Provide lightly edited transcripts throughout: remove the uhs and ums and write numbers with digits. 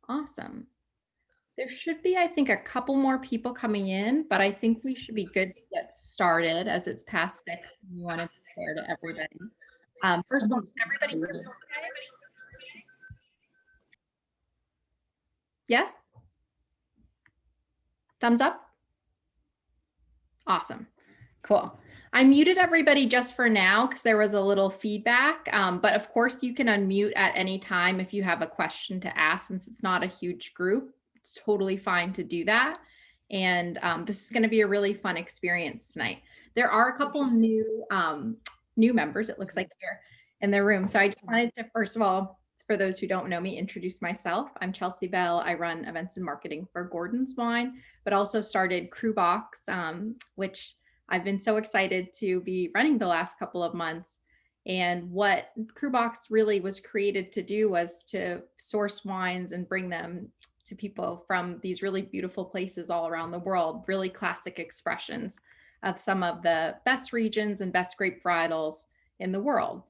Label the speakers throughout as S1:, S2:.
S1: Awesome. There should be, I think, a couple more people coming in, but I think we should be good to get started as it's past 6. And we want to be fair to everybody. First of all,
S2: Somebody's
S1: can everybody hear me
S2: recording.
S1: okay? Yes? Thumbs up? Awesome. Cool. I muted everybody just for now because there was a little feedback. But of course, you can unmute at any time if you have a question to ask, since it's not a huge group. It's totally fine to do that. And this is going to be a really fun experience tonight. There are a couple new members, it looks like, here in the room. So I just wanted to, first of all, for those who don't know me, introduce myself. I'm Chelsea Bell. I run events and marketing for Gordon's Wine, but also started Crubox, which I've been so excited to be running the last couple of months. And what Crubox really was created to do was to source wines and bring them to people from these really beautiful places all around the world, really classic expressions of some of the best regions and best grape varietals in the world.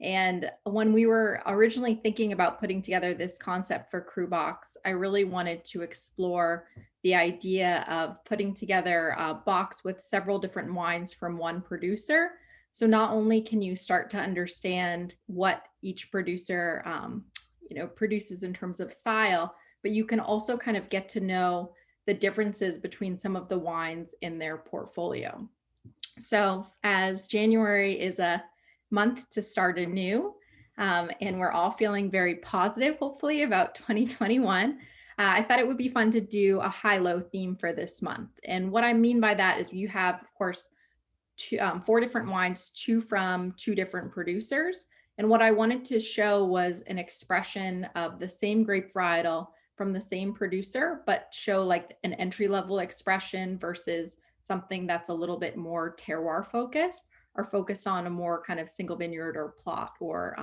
S1: And when we were originally thinking about putting together this concept for Crubox, I really wanted to explore the idea of putting together a box with several different wines from one producer. So not only can you start to understand what each producer produces in terms of style, but you can also kind of get to know the differences between some of the wines in their portfolio. So as January is a month to start anew, and we're all feeling very positive, hopefully, about 2021. I thought it would be fun to do a high-low theme for this month. And what I mean by that is you have, of course, 4 different wines, 2 from 2 different producers. And what I wanted to show was an expression of the same grape varietal from the same producer, but show like an entry-level expression versus something that's a little bit more terroir focused or focused on a more kind of single vineyard or plot or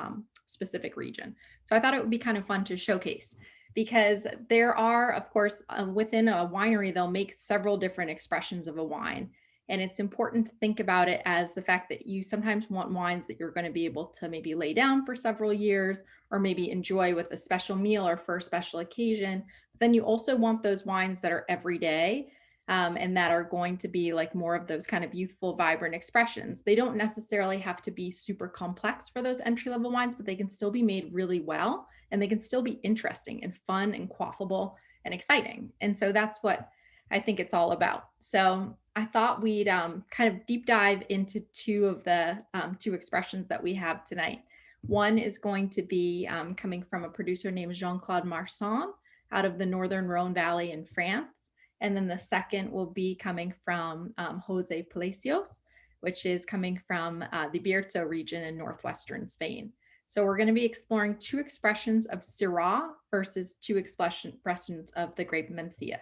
S1: specific region. So I thought it would be kind of fun to showcase because there are, of course, within a winery, they'll make several different expressions of a wine. And it's important to think about it as the fact that you sometimes want wines that you're going to be able to maybe lay down for several years or maybe enjoy with a special meal or for a special occasion. But then you also want those wines that are everyday and that are going to be like more of those kind of youthful, vibrant expressions. They don't necessarily have to be super complex for those entry-level wines, but they can still be made really well and they can still be interesting and fun and quaffable and exciting. And so that's what I think it's all about. So I thought we'd kind of deep dive into 2 of the 2 expressions that we have tonight. One is going to be coming from a producer named Jean-Claude Marsan out of the Northern Rhone Valley in France. And then the second will be coming from Jose Palacios, which is coming from the Bierzo region in northwestern Spain. So we're going to be exploring 2 expressions of Syrah versus 2 expressions of the grape Mencia.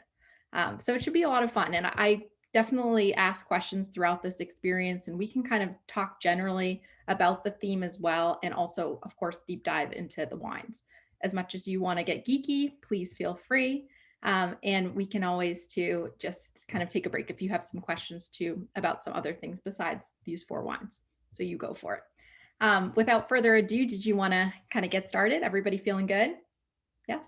S1: So it should be a lot of fun. And I definitely ask questions throughout this experience, and we can kind of talk generally about the theme as well. And also, of course, deep dive into the wines. As much as you want to get geeky, please feel free. And we can always too just kind of take a break if you have some questions too about some other things besides these 4 wines. So you go for it. Without further ado, did you want to kind of get started? Everybody feeling good? Yes?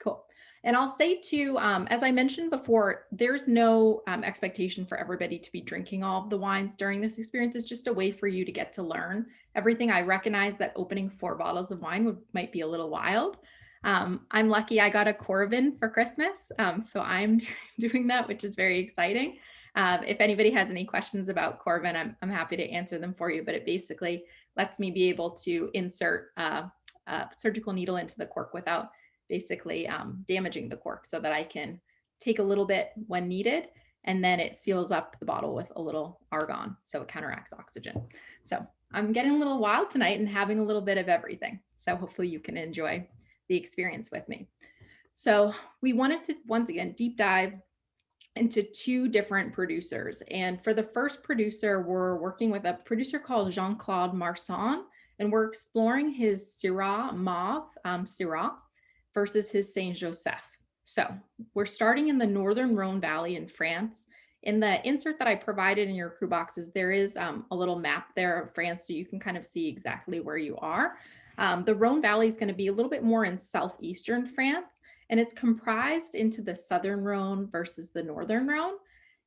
S1: Cool. And I'll say too, as I mentioned before, there's no expectation for everybody to be drinking all of the wines during this experience. It's just a way for you to get to learn everything. I recognize that opening 4 bottles of wine might be a little wild. I'm lucky I got a Corvin for Christmas, so I'm doing that, which is very exciting. If anybody has any questions about Corvin, I'm happy to answer them for you, but it basically lets me be able to insert a surgical needle into the cork without basically damaging the cork so that I can take a little bit when needed, and then it seals up the bottle with a little argon, so it counteracts oxygen. So I'm getting a little wild tonight and having a little bit of everything. So hopefully you can enjoy the experience with me. So we wanted to, once again, deep dive into 2 different producers. And for the first producer, we're working with a producer called Jean-Claude Marsan, and we're exploring his Syrah Mauve Syrah versus his Saint Joseph. So we're starting in the Northern Rhone Valley in France. In the insert that I provided in your crew boxes, there is a little map there of France, so you can kind of see exactly where you are. The Rhone Valley is going to be a little bit more in southeastern France, and it's comprised into the southern Rhone versus the northern Rhone.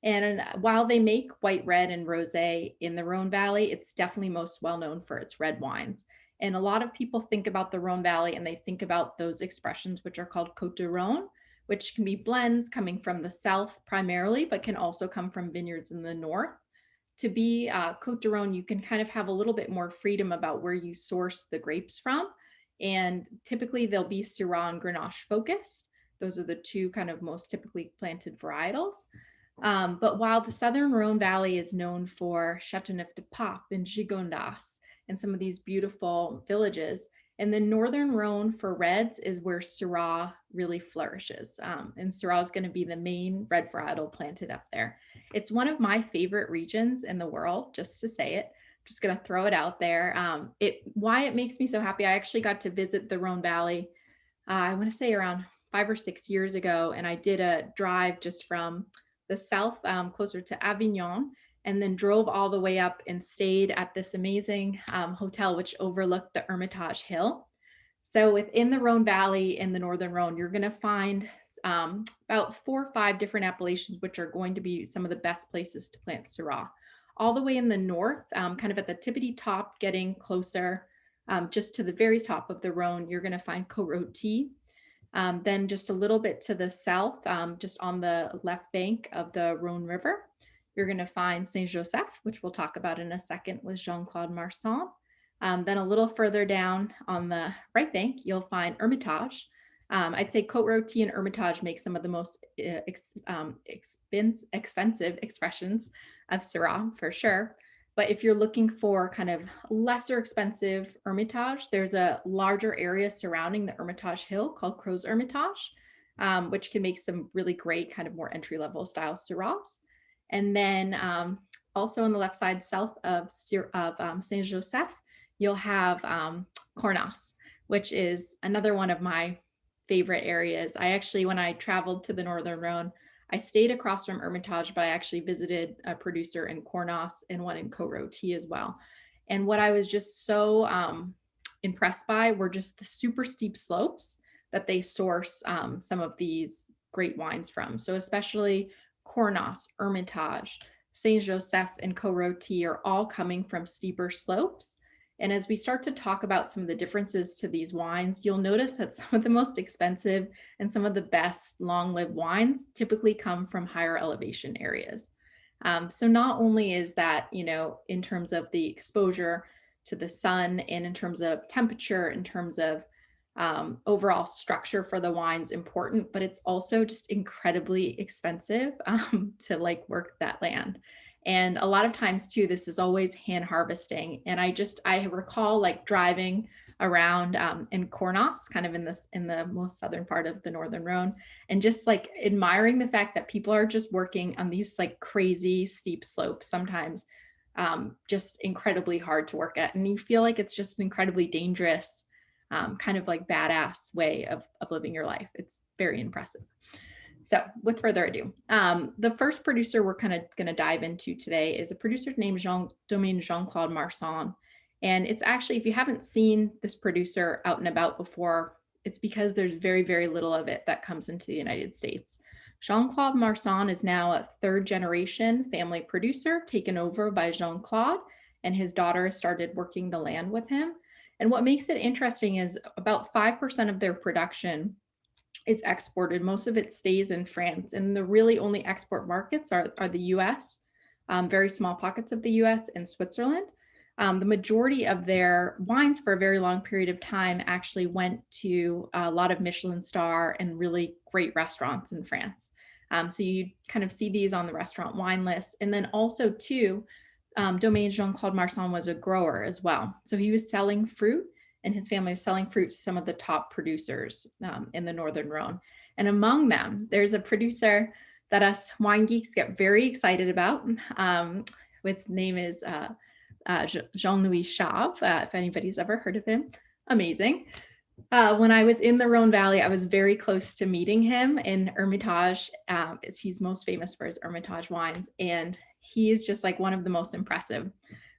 S1: And while they make white, red, and rosé in the Rhone Valley, it's definitely most well known for its red wines. And a lot of people think about the Rhone Valley and they think about those expressions, which are called Côte de Rhone, which can be blends coming from the south primarily, but can also come from vineyards in the north. To be Côte de Rhone, you can kind of have a little bit more freedom about where you source the grapes from. And typically they'll be Syrah and Grenache focused. Those are the two kind of most typically planted varietals. But while the southern Rhone Valley is known for Châteauneuf-du-Pape and Gigondas and some of these beautiful villages, and the northern Rhone for reds is where Syrah really flourishes. And Syrah is going to be the main red varietal planted up there. It's one of my favorite regions in the world, just to say it. Just going to throw it out there. Why it makes me so happy, I actually got to visit the Rhone Valley, I want to say around 5 or 6 years ago, and I did a drive just from the south, closer to Avignon, and then drove all the way up and stayed at this amazing hotel, which overlooked the Hermitage Hill. So within the Rhone Valley in the Northern Rhone, you're going to find about 4 or 5 different appellations, which are going to be some of the best places to plant Syrah. All the way in the north, kind of at the tippity top, getting closer just to the very top of the Rhone, you're going to find Côte-Rôtie. Then just a little bit to the south, just on the left bank of the Rhone River, you're going to find Saint-Joseph, which we'll talk about in a second with Jean-Claude Marsan. Then a little further down on the right bank, you'll find Hermitage. I'd say Côte-Rôtie and Hermitage make some of the most expensive expressions of Syrah for sure. But if you're looking for kind of lesser expensive Hermitage, there's a larger area surrounding the Hermitage Hill called Crozes Hermitage, which can make some really great kind of more entry-level style Syrahs. And then also on the left side, south of Saint-Joseph, you'll have Cornas, which is another one of my favorite areas. I actually, when I traveled to the Northern Rhone, I stayed across from Hermitage, but I actually visited a producer in Cornas and one in Côte-Rôtie as well. And what I was just so impressed by were just the super steep slopes that they source some of these great wines from. So especially Cornas, Hermitage, Saint-Joseph, and Côte-Rôtie are all coming from steeper slopes. And as we start to talk about some of the differences to these wines, you'll notice that some of the most expensive and some of the best long-lived wines typically come from higher elevation areas. So not only is that, in terms of the exposure to the sun and in terms of temperature, in terms of overall structure for the wines important, but it's also just incredibly expensive to work that land. And a lot of times too, this is always hand harvesting. And I recall driving around in Cornas, kind of in the most southern part of the Northern Rhone, and just admiring the fact that people are just working on these crazy steep slopes, sometimes just incredibly hard to work at. And you feel like it's just an incredibly dangerous, kind of badass way of living your life. It's very impressive. So with further ado, the first producer we're kind of going to dive into today is a producer named Domaine Jean-Claude Marsan. And it's actually, if you haven't seen this producer out and about before, it's because there's very, very little of it that comes into the United States. Jean-Claude Marsan is now a 3rd generation family producer taken over by Jean-Claude, and his daughter started working the land with him. And what makes it interesting is about 5% of their production is exported. Most of it stays in France, and the really only export markets are the US, very small pockets of the US and Switzerland. The majority of their wines for a very long period of time actually went to a lot of Michelin star and really great restaurants in France. So you kind of see these on the restaurant wine list. And then also too, Domaine Jean-Claude Marsan was a grower as well. So he was selling fruit, and his family was selling fruit to some of the top producers in the Northern Rhone. And among them, there's a producer that us wine geeks get very excited about. His name is Jean-Louis Chave, if anybody's ever heard of him. Amazing. When I was in the Rhone Valley, I was very close to meeting him in Hermitage. He's most famous for his Hermitage wines, and he is just one of the most impressive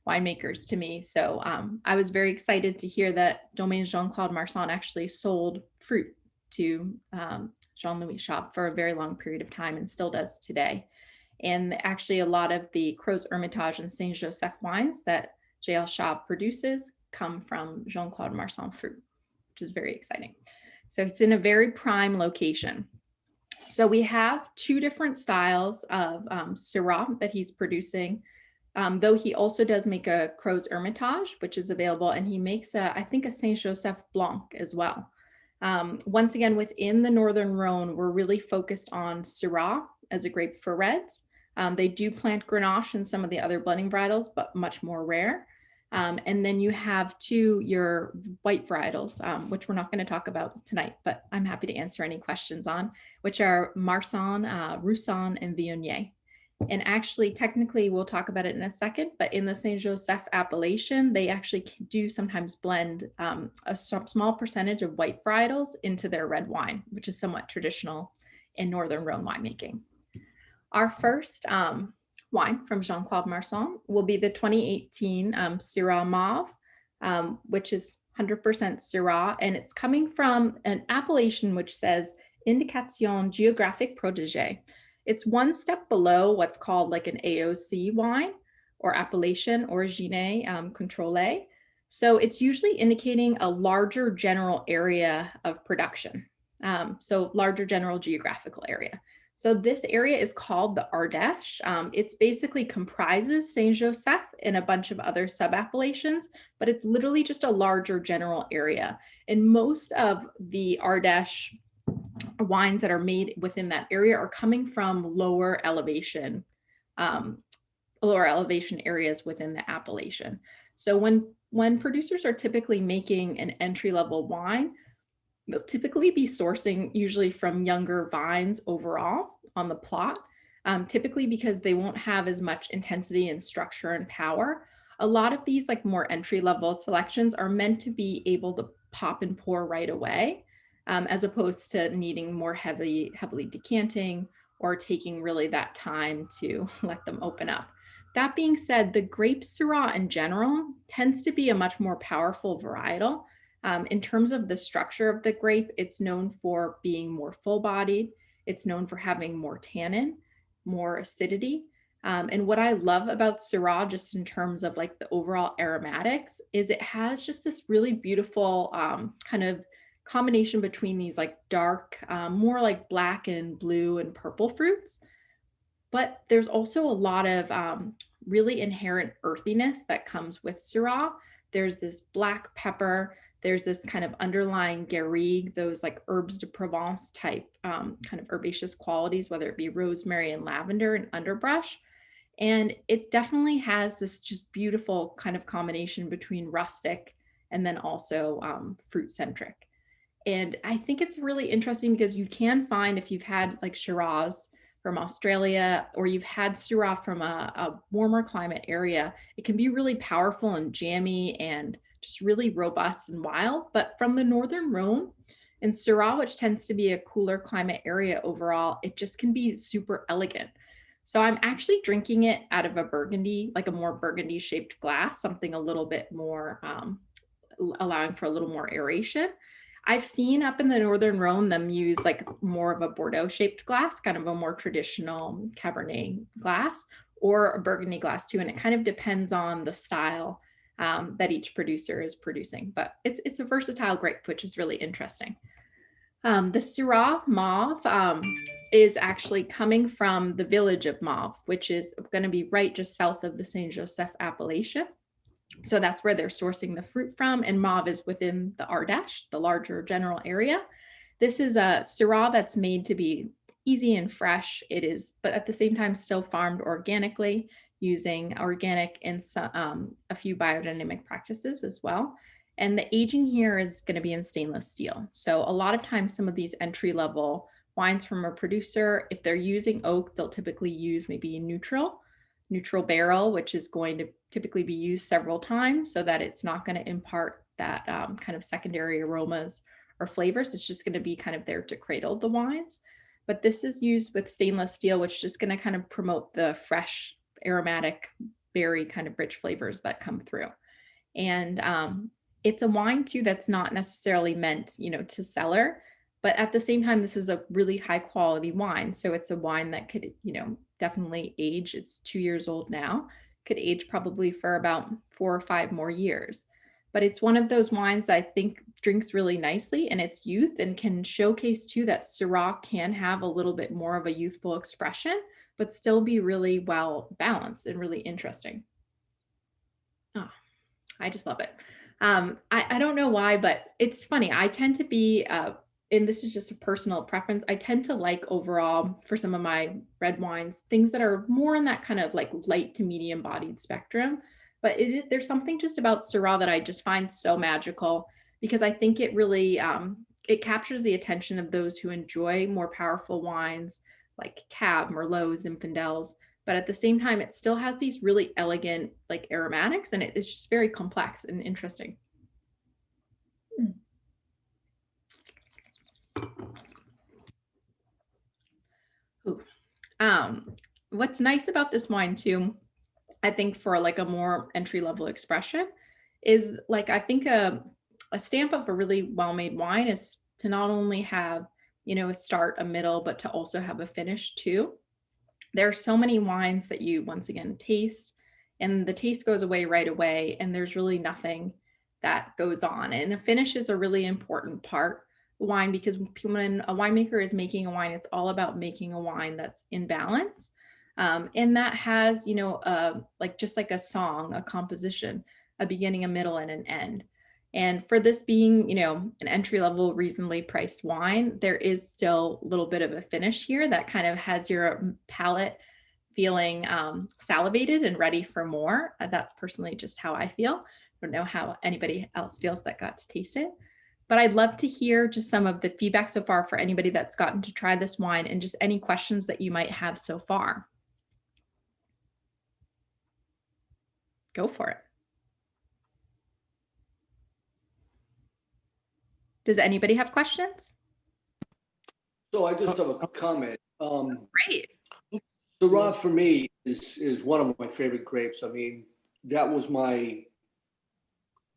S1: winemakers to me. So I was very excited to hear that Domaine Jean-Claude Marsan actually sold fruit to Jean-Louis Schaub for a very long period of time and still does today. And actually, a lot of the Crozes Hermitage and Saint Joseph wines that JL Schaub produces come from Jean-Claude Marsan fruit, which is very exciting. So it's in a very prime location. So we have two different styles of Syrah that he's producing, though he also does make a Crozes Hermitage, which is available, and he makes, I think, a Saint Joseph Blanc as well. Once again, within the Northern Rhone, we're really focused on Syrah as a grape for reds. They do plant Grenache and some of the other blending varietals, but much more rare. And then you have your white varietals, which we're not going to talk about tonight, but I'm happy to answer any questions on, which are Marsanne, Roussanne, and Viognier. And actually, technically, we'll talk about it in a second, but in the Saint Joseph appellation, they actually do sometimes blend a small percentage of white varietals into their red wine, which is somewhat traditional in Northern Rhone winemaking. Our first wine from Jean-Claude Marsan will be the 2018 Syrah Mauve, which is 100% Syrah, and it's coming from an appellation which says Indication Géographique Protégée. It's one step below what's called like an AOC wine or appellation origine contrôlée. So it's usually indicating a larger general area of production. So larger general geographical area. So this area is called the Ardèche. It's basically comprises Saint Joseph and a bunch of other sub-appellations, but it's literally just a larger general area. And most of the Ardèche wines that are made within that area are coming from lower elevation areas within the appellation. So when producers are typically making an entry-level wine, they'll typically be sourcing usually from younger vines overall on the plot, typically because they won't have as much intensity and structure and power. A lot of these like more entry-level selections are meant to be able to pop and pour right away, as opposed to needing more heavily decanting or taking really that time to let them open up. That being said, the grape Syrah in general tends to be a much more powerful varietal. In terms of the structure of the grape, it's known for being more full-bodied. It's known for having more tannin, more acidity. And what I love about Syrah, just in terms of like the overall aromatics, is it has just this really beautiful kind of combination between these like dark, more like black and blue and purple fruits. But there's also a lot of really inherent earthiness that comes with Syrah. There's this black pepper. There's this kind of underlying garrigue, those like herbs de Provence type kind of herbaceous qualities, whether it be rosemary and lavender and underbrush. And it definitely has this just beautiful kind of combination between rustic and then also fruit centric. And I think it's really interesting because you can find, if you've had like Shiraz from Australia or you've had Syrah from a warmer climate area, it can be really powerful and jammy and just really robust and wild. But from the Northern Rhone and Syrah, which tends to be a cooler climate area overall, it just can be super elegant. So I'm actually drinking it out of a burgundy, like a more burgundy shaped glass, something a little bit more allowing for a little more aeration. I've seen up in the Northern Rhone them use like more of a Bordeaux shaped glass, kind of a more traditional Cabernet glass, or a Burgundy glass too. And it kind of depends on the style that each producer is producing. But it's a versatile grape, which is really interesting. The Syrah Mauve is actually coming from the village of Mauve, which is going to be right just south of the Saint Joseph appellation. So that's where they're sourcing the fruit from, and Mauve is within the Ardèche, the larger general area. This is a Syrah that's made to be easy and fresh. It is, but at the same time, still farmed organically using organic and a few biodynamic practices as well. And the aging here is going to be in stainless steel. So a lot of times, some of these entry-level wines from a producer, if they're using oak, they'll typically use maybe neutral barrel, which is going to typically be used several times so that it's not going to impart that kind of secondary aromas or flavors. It's just going to be kind of there to cradle the wines. But this is used with stainless steel, which is just going to kind of promote the fresh aromatic berry kind of rich flavors that come through. And it's a wine too that's not necessarily meant, to cellar, but at the same time, this is a really high quality wine. So it's a wine that could, definitely age. It's 2 years old now, could age probably for about 4 or 5 more years. But it's one of those wines that I think drinks really nicely in its youth and can showcase too that Syrah can have a little bit more of a youthful expression, but still be really well balanced and really interesting. Oh, I just love it. I don't know why, but it's funny. I tend to be, and this is just a personal preference. I tend to like overall for some of my red wines, things that are more in that kind of like light to medium bodied spectrum. But there's something just about Syrah that I just find so magical because I think it really, it captures the attention of those who enjoy more powerful wines like Cab, Merlots, Zinfandels, but at the same time, it still has these really elegant like aromatics, and it's just very complex and interesting. Ooh. What's nice about this wine too, I think for like a more entry level expression, is like I think a stamp of a really well made wine is to not only have a start, a middle, but to also have a finish too. There are so many wines that you once again taste and the taste goes away right away and there's really nothing that goes on. And a finish is a really important part of wine because when a winemaker is making a wine, it's all about making a wine that's in balance. And that has, like just like a song, a composition, a beginning, a middle, and an end. And for this being, an entry level, reasonably priced wine, there is still a little bit of a finish here that kind of has your palate feeling salivated and ready for more. That's personally just how I feel. I don't know how anybody else feels that got to taste it. But I'd love to hear just some of the feedback so far for anybody that's gotten to try this wine and just any questions that you might have so far. Go for it. Does anybody have questions?
S2: So I just have a comment.
S1: Great.
S2: Syrah for me is one of my favorite grapes. I mean, that was my,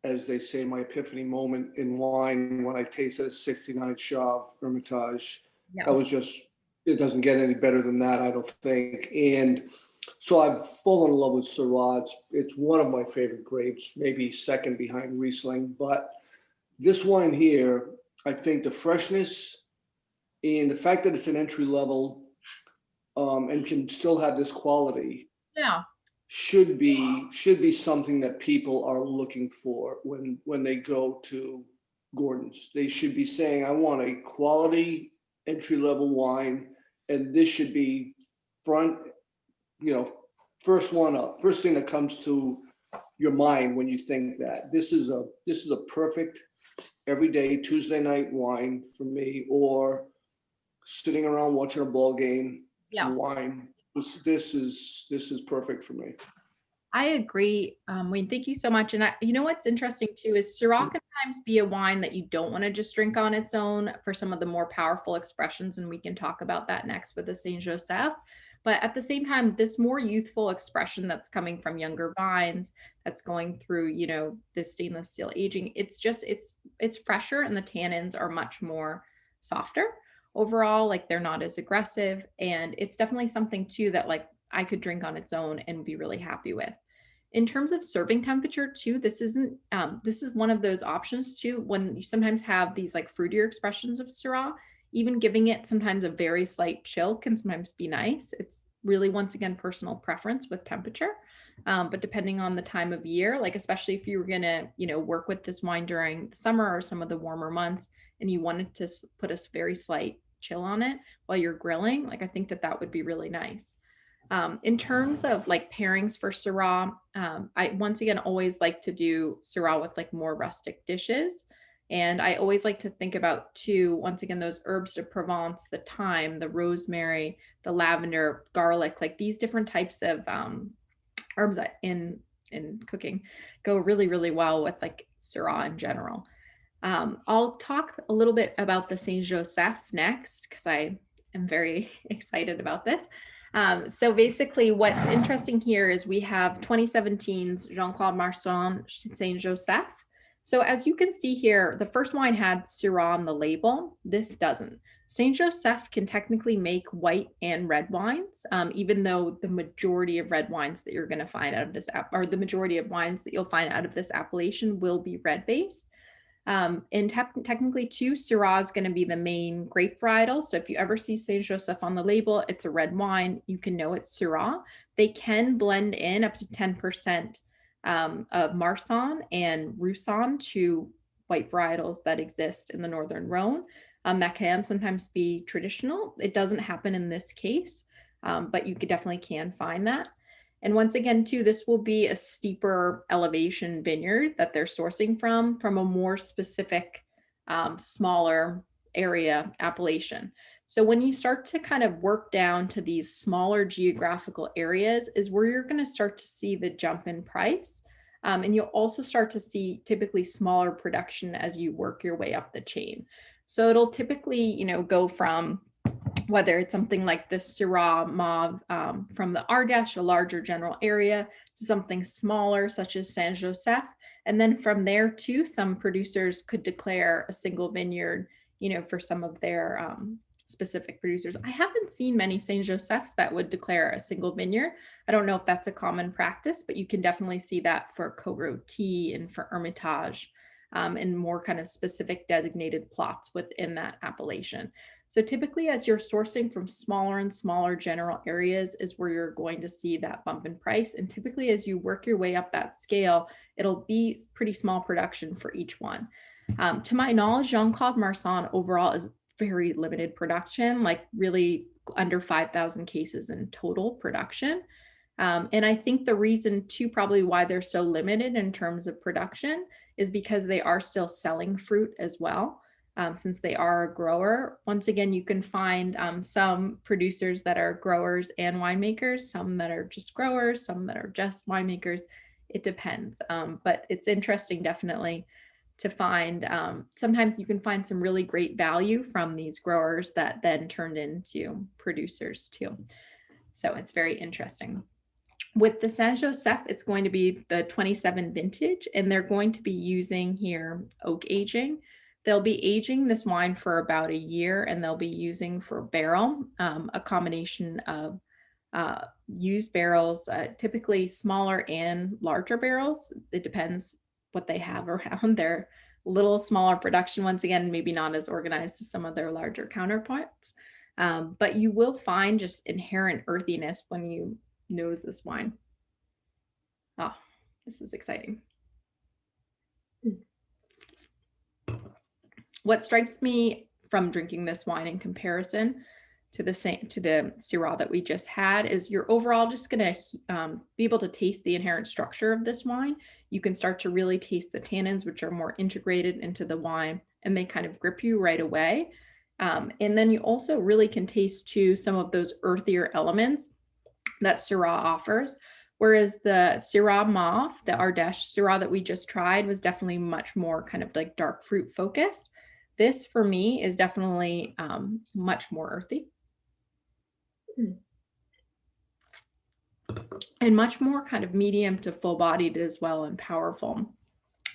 S2: as they say, my epiphany moment in wine when I tasted a 69 Chave Hermitage.
S1: Yeah.
S2: That was just, it doesn't get any better than that, I don't think. And so I've fallen in love with Syrah. It's one of my favorite grapes, maybe second behind Riesling. But this wine here, I think the freshness and the fact that it's an entry level and can still have this quality,
S1: Yeah.
S2: should be something that people are looking for when they go to Gordon's. They should be saying, I want a quality entry level wine, and this should be front, first one up, first thing that comes to your mind when you think that. This is a perfect everyday Tuesday night wine for me, or sitting around watching a ball game.
S1: Yeah.
S2: Wine. This is perfect for me.
S1: I agree. Wayne, thank you so much. And what's interesting too is Syrah can sometimes be a wine that you don't want to just drink on its own for some of the more powerful expressions. And we can talk about that next with the Saint Joseph. But at the same time, this more youthful expression that's coming from younger vines, that's going through, this stainless steel aging, it's fresher and the tannins are much more softer overall. Like they're not as aggressive. And it's definitely something too that like I could drink on its own and be really happy with. In terms of serving temperature too, this is one of those options too, when you sometimes have these like fruitier expressions of Syrah, even giving it sometimes a very slight chill can sometimes be nice. It's really, once again, personal preference with temperature. But depending on the time of year, like especially if you were gonna, work with this wine during the summer or some of the warmer months, and you wanted to put a very slight chill on it while you're grilling, like I think that would be really nice. In terms of like pairings for Syrah, I once again always like to do Syrah with like more rustic dishes. And I always like to think about too, once again, those herbs de Provence, the thyme, the rosemary, the lavender, garlic, like these different types of herbs in cooking go really, really well with like Syrah in general. I'll talk a little bit about the Saint Joseph next because I am very excited about this. So basically what's interesting here is we have 2017's Jean-Claude Marsan Saint Joseph. So as you can see here, the first wine had Syrah on the label. This doesn't. Saint Joseph can technically make white and red wines, even though the majority of red wines that you're going to find out of this app, or the majority of wines that you'll find out of this appellation will be red based. And technically too, Syrah is going to be the main grape varietal. So if you ever see Saint Joseph on the label, it's a red wine, you can know it's Syrah. They can blend in up to 10% of Marsanne and Roussanne to white varietals that exist in the Northern Rhone. That can sometimes be traditional. It doesn't happen in this case, but you definitely can find that. And once again, too, this will be a steeper elevation vineyard that they're sourcing from a more specific, smaller area appellation. So when you start to kind of work down to these smaller geographical areas is where you're going to start to see the jump in price. And you'll also start to see typically smaller production as you work your way up the chain. So it'll typically, go from whether it's something like the Syrah Mauve from the Ardèche, a larger general area, to something smaller such as Saint Joseph. And then from there too, some producers could declare a single vineyard, for some of their specific producers. I haven't seen many Saint Josephs that would declare a single vineyard. I don't know if that's a common practice, but you can definitely see that for Côte-Rôtie and for Hermitage and more kind of specific designated plots within that appellation. So typically as you're sourcing from smaller and smaller general areas is where you're going to see that bump in price. And typically as you work your way up that scale, it'll be pretty small production for each one. To my knowledge, Jean-Claude Marsan overall is very limited production, like really under 5,000 cases in total production. And I think the reason too, probably why they're so limited in terms of production is because they are still selling fruit as well. Since they are a grower. Once again, you can find some producers that are growers and winemakers, some that are just growers, some that are just winemakers. It depends. But it's interesting, definitely, to find. Sometimes you can find some really great value from these growers that then turned into producers too. So it's very interesting. With the Saint Joseph, it's going to be the 27 vintage, and they're going to be using here oak aging. They'll be aging this wine for about a year, and they'll be using for barrel a combination of used barrels, typically smaller and larger barrels. It depends what they have around. They're a little smaller production, once again, maybe not as organized as some of their larger counterparts. But you will find just inherent earthiness when you nose this wine. Oh, this is exciting. What strikes me from drinking this wine in comparison to the Syrah that we just had is you're overall just going to be able to taste the inherent structure of this wine. You can start to really taste the tannins, which are more integrated into the wine, and they kind of grip you right away. And then you also really can taste too some of those earthier elements that Syrah offers. Whereas the Syrah Mauve, the Ardèche Syrah that we just tried, was definitely much more kind of like dark fruit focused. This for me is definitely much more earthy. And much more kind of medium to full bodied as well and powerful.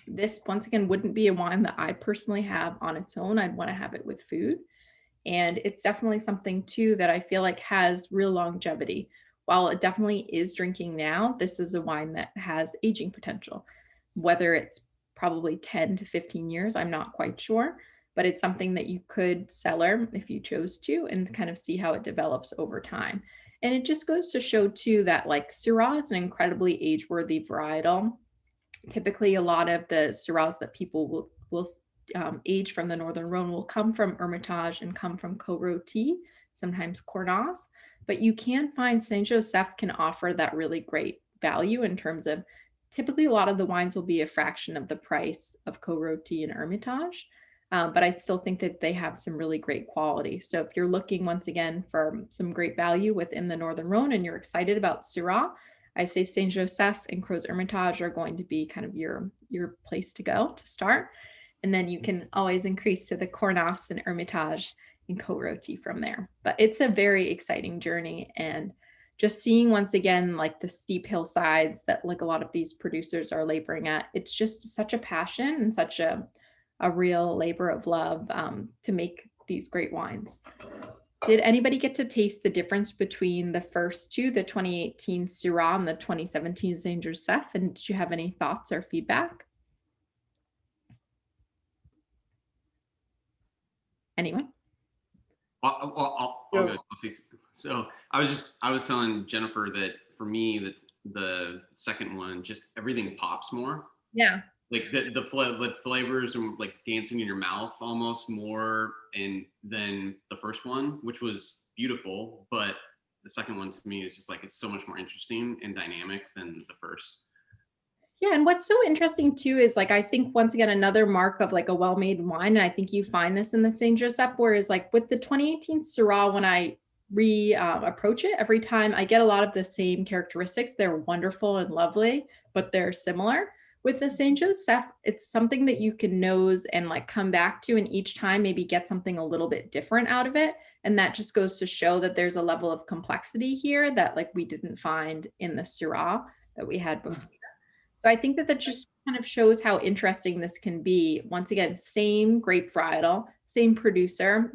S1: This, once again, wouldn't be a wine that I personally have on its own. I'd want to have it with food. And it's definitely something too that I feel like has real longevity. While it definitely is drinking now, this is a wine that has aging potential. Whether it's probably 10 to 15 years, I'm not quite sure, but it's something that you could cellar if you chose to and kind of see how it develops over time. And it just goes to show too that like Syrah is an incredibly age-worthy varietal. Typically, a lot of the Syrahs that people will age from the Northern Rhone will come from Hermitage and come from Côte-Rôtie, sometimes Cornas. But you can find Saint Joseph can offer that really great value in terms of typically a lot of the wines will be a fraction of the price of Côte-Rôtie and Hermitage. But I still think that they have some really great quality. So if you're looking once again for some great value within the Northern Rhone and you're excited about Syrah, I say Saint Joseph and Crozes Hermitage are going to be kind of your place to go to start. And then you can always increase to the Cornas and Hermitage and Côte-Rôtie from there. But it's a very exciting journey. And just seeing once again, like the steep hillsides that like a lot of these producers are laboring at, it's just such a passion and such a real labor of love to make these great wines. Did anybody get to taste the difference between the first two, the 2018 Syrah and the 2017 Saint Joseph? And did you have any thoughts or feedback? Anyone?
S3: I'll go. So I was telling Jennifer that for me, that the second one, just everything pops more.
S1: Yeah.
S3: Like the flavors and like dancing in your mouth almost more, and than the first one, which was beautiful. But the second one to me is just like, it's so much more interesting and dynamic than the first.
S1: Yeah, and what's so interesting too is like I think once again another mark of like a well-made wine, and I think you find this in the Saint Joseph, whereas like with the 2018 Syrah, when I approach it every time, I get a lot of the same characteristics. They're wonderful and lovely, but they're similar. With the Saint Joseph, it's something that you can nose and like come back to, and each time maybe get something a little bit different out of it. And that just goes to show that there's a level of complexity here that like we didn't find in the Syrah that we had before. So I think that that just kind of shows how interesting this can be. Once again, same grape varietal, same producer,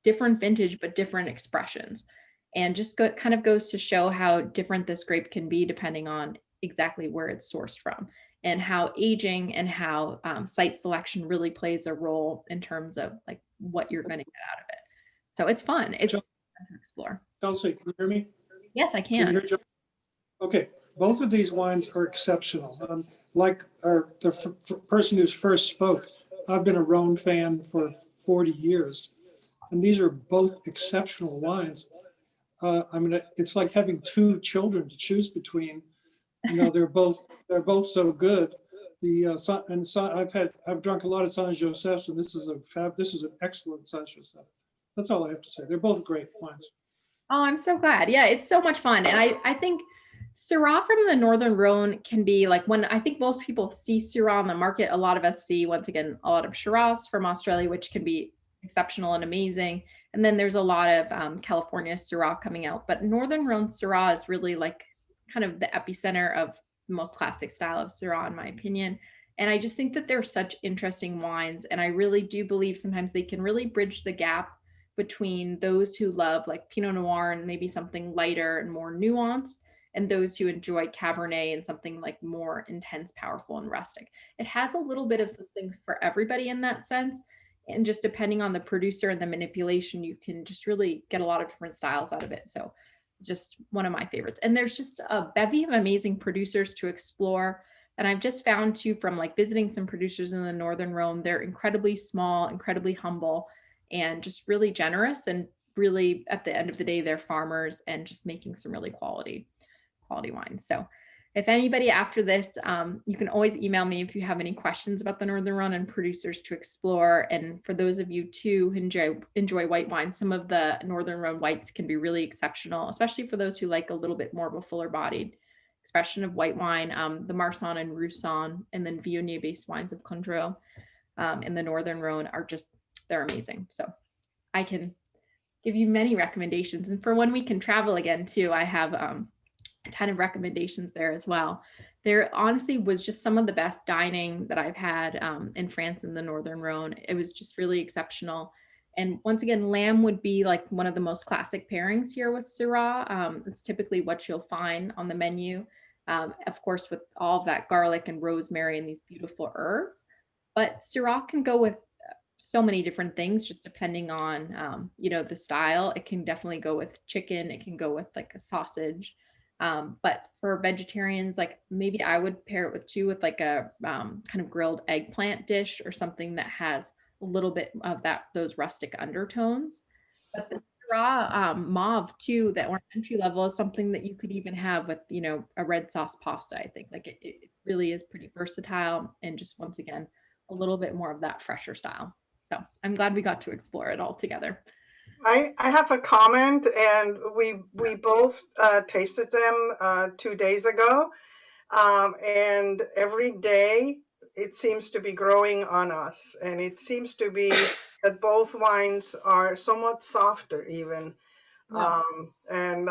S1: different vintage, but different expressions. And just kind of goes to show how different this grape can be depending on exactly where it's sourced from, and how aging and how site selection really plays a role in terms of like what you're going to get out of it. So it's fun. It's fun to explore.
S4: Chelsea, can you hear me?
S1: Yes, I
S4: Can you
S1: can.
S4: hear Joe? Okay, both of these wines are exceptional. Like the person who's first spoke, I've been a Rhone fan for 40 years, and these are both exceptional wines. I mean, it's like having two children to choose between. You know, they're both so good. I've drunk a lot of Saint Josephs, and this is an excellent Saint Joseph. That's all I have to say. They're both great wines.
S1: Oh, I'm so glad. Yeah, it's so much fun. And I think Syrah from the Northern Rhone can be like, when I think most people see Syrah on the market, a lot of us see, once again, a lot of Shiraz from Australia, which can be exceptional and amazing. And then there's a lot of California Syrah coming out. But Northern Rhone Syrah is really like kind of the epicenter of the most classic style of Syrah, in my opinion. And I just think that they're such interesting wines. And I really do believe sometimes they can really bridge the gap between those who love like Pinot Noir and maybe something lighter and more nuanced, and those who enjoy Cabernet and something like more intense, powerful, and rustic. It has a little bit of something for everybody in that sense. And just depending on the producer and the manipulation, you can just really get a lot of different styles out of it. So just one of my favorites. And there's just a bevy of amazing producers to explore. And I've just found too, from like visiting some producers in the Northern Rhone, they're incredibly small, incredibly humble, and just really generous, and really at the end of the day they're farmers and just making some really quality wine. So if anybody after this, you can always email me if you have any questions about the Northern Rhone and producers to explore. And for those of you too who enjoy white wine, some of the Northern Rhone whites can be really exceptional, especially for those who like a little bit more of a fuller bodied expression of white wine. The Marsanne and Roussanne and then Viognier based wines of Condrieu in the Northern Rhone are just, they're amazing. So I can give you many recommendations. And for when we can travel again too, I have a ton of recommendations there as well. There honestly was just some of the best dining that I've had in France in the Northern Rhone. It was just really exceptional. And once again, lamb would be like one of the most classic pairings here with Syrah. It's typically what you'll find on the menu. Of course, with all of that garlic and rosemary and these beautiful herbs. But Syrah can go with so many different things, just depending on, the style. It can definitely go with chicken. It can go with like a sausage. But for vegetarians, like maybe I would pair it with like a kind of grilled eggplant dish or something that has a little bit of those rustic undertones. But the Syrah mauve too, that orange entry level, is something that you could even have with, a red sauce pasta. I think like it really is pretty versatile, and just once again, a little bit more of that fresher style. So I'm glad we got to explore it all together.
S5: I have a comment, and we both tasted them 2 days ago, and every day it seems to be growing on us, and it seems to be that both wines are somewhat softer even,
S1: Yeah.
S5: and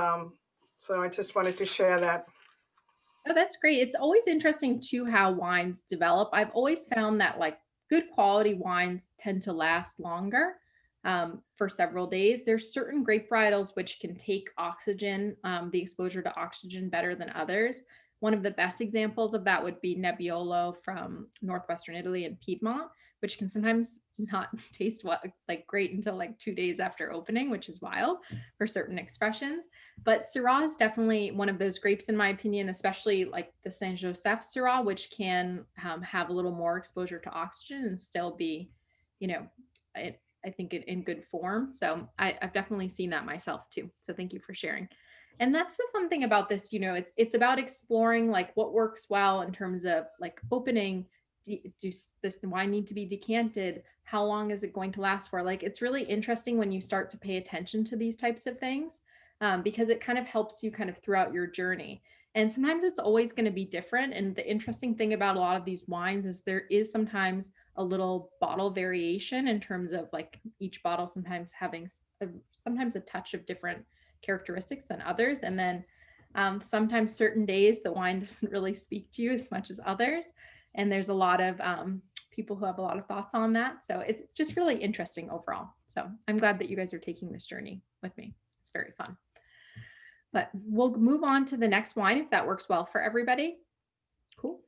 S5: So I just wanted to share that.
S1: Oh, that's great. It's always interesting too how wines develop. I've always found that like good quality wines tend to last longer for several days. There's certain grape varietals which can take oxygen, the exposure to oxygen better than others. One of the best examples of that would be Nebbiolo from northwestern Italy and Piedmont, which can sometimes not taste like great until like 2 days after opening, which is wild for certain expressions. But Syrah is definitely one of those grapes, in my opinion, especially like the Saint Joseph Syrah, which can have a little more exposure to oxygen and still be, you know, I think in good form. So I've definitely seen that myself too. So thank you for sharing. And that's the fun thing about this, it's about exploring like what works well in terms of like opening. Does this wine need to be decanted? How long is it going to last for? Like, it's really interesting when you start to pay attention to these types of things, because it kind of helps you kind of throughout your journey. And sometimes it's always going to be different. And the interesting thing about a lot of these wines is there is sometimes a little bottle variation in terms of like each bottle sometimes having sometimes a touch of different characteristics than others. And then sometimes certain days the wine doesn't really speak to you as much as others. And there's a lot of people who have a lot of thoughts on that. So it's just really interesting overall. So I'm glad that you guys are taking this journey with me. It's very fun. But we'll move on to the next wine if that works well for everybody. Cool.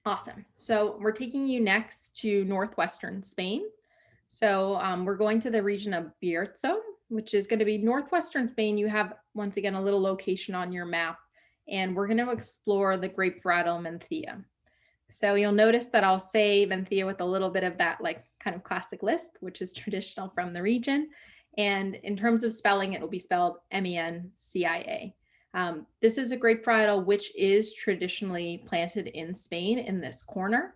S1: Awesome. So we're taking you next to northwestern Spain. So we're going to the region of Bierzo, which is going to be northwestern Spain. You have, once again, a little location on your map, and we're going to explore the grape varietal Mencia. So you'll notice that I'll say Mencia with a little bit of that like kind of classic lisp, which is traditional from the region. And in terms of spelling, it will be spelled Mencia. This is a grape varietal which is traditionally planted in Spain in this corner.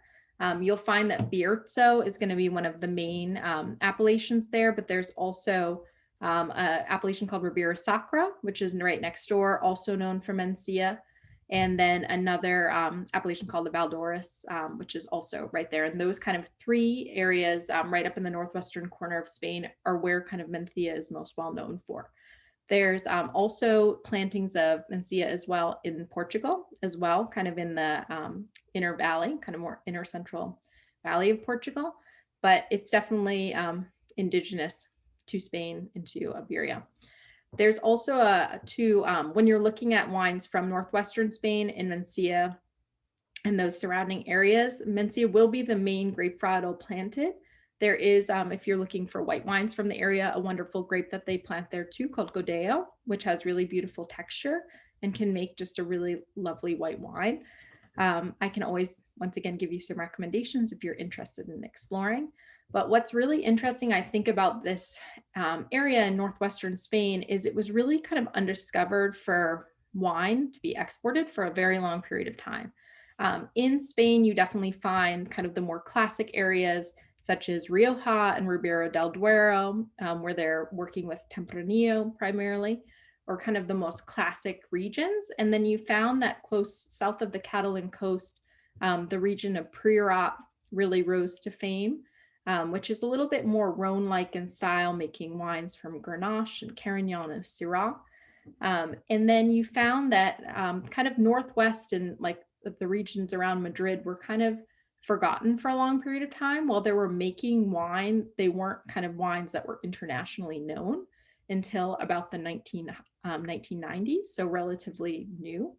S1: You'll find that Bierzo is going to be one of the main appellations there, but there's also an appellation called Ribera Sacra, which is right next door, also known for Mencia. And then another appellation called the Valdoris, which is also right there. And those kind of three areas right up in the northwestern corner of Spain are where kind of Mencia is most well known for. There's also plantings of Mencia as well in Portugal as well, kind of in the inner valley, kind of more inner central valley of Portugal. But it's definitely indigenous to Spain and to Iberia. There's also when you're looking at wines from northwestern Spain and Mencia and those surrounding areas, Mencia will be the main grape varietal planted. There is, if you're looking for white wines from the area, a wonderful grape that they plant there too called Godello, which has really beautiful texture and can make just a really lovely white wine. I can always, once again, give you some recommendations if you're interested in exploring. But what's really interesting, I think, about this area in northwestern Spain is it was really kind of undiscovered for wine to be exported for a very long period of time. In Spain, you definitely find kind of the more classic areas such as Rioja and Ribera del Duero, where they're working with Tempranillo primarily, or kind of the most classic regions. And then you found that close south of the Catalan coast, the region of Priorat really rose to fame, which is a little bit more Rhone-like in style, making wines from Grenache and Carignan and Syrah. And then you found that kind of northwest and like the regions around Madrid were kind of forgotten for a long period of time. While they were making wine, they weren't kind of wines that were internationally known until about the 1990s, so relatively new.